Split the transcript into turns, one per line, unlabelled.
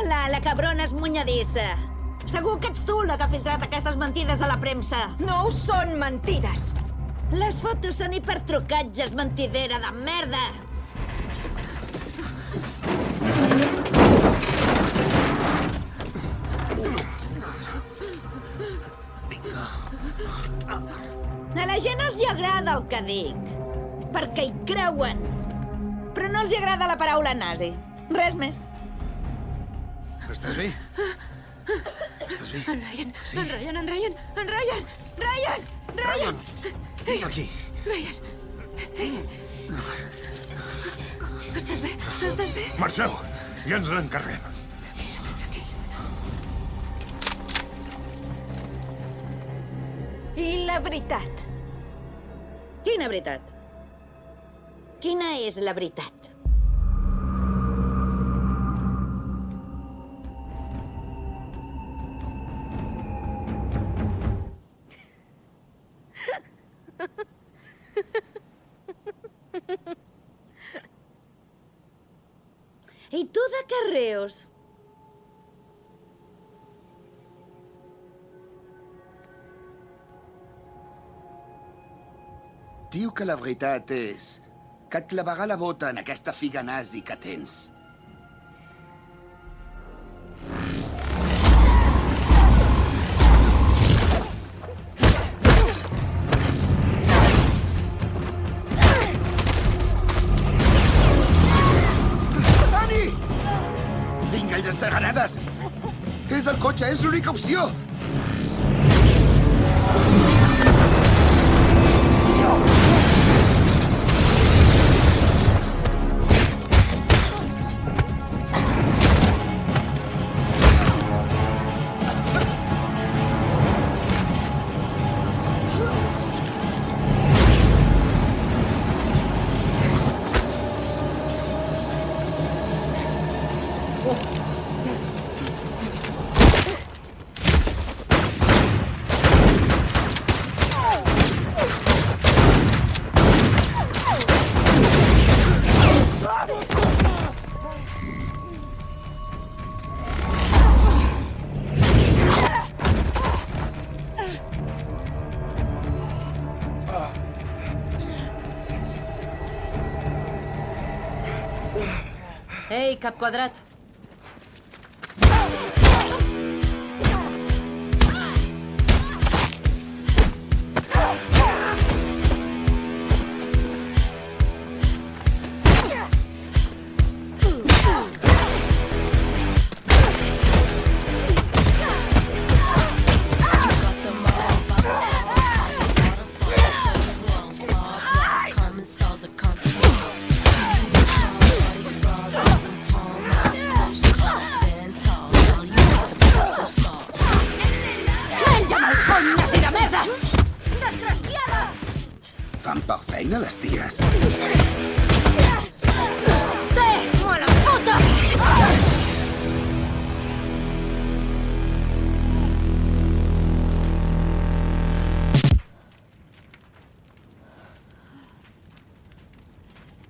Hola, la cabrona esmunyadissa. Segur que ets tu la que ha filtrat aquestes mentides a la premsa.
No ho són mentides.
Les fotos són hipertrucatges, mentidera de merda. A la gent els hi agrada el que dic, perquè hi creuen. Però no els hi agrada la paraula nazi. Res més.
Estàs bé? Estàs bé?
En Ryan, sí? En Ryan!
Ryan! Vinga aquí.
Ryan! Estàs bé? Estàs bé?
Marxeu, ja ens n'encarreguem.
Tranquil.
I la veritat? Quina veritat? Quina és la veritat? I tu de què rius?
Diu que la veritat és que et clavarà la bota en aquesta figa nazi que tens. Dani! Vinga, el llançagranades! És el cotxe, és l'única opció!
Ei, cap quadrat. Fan per feina, les ties.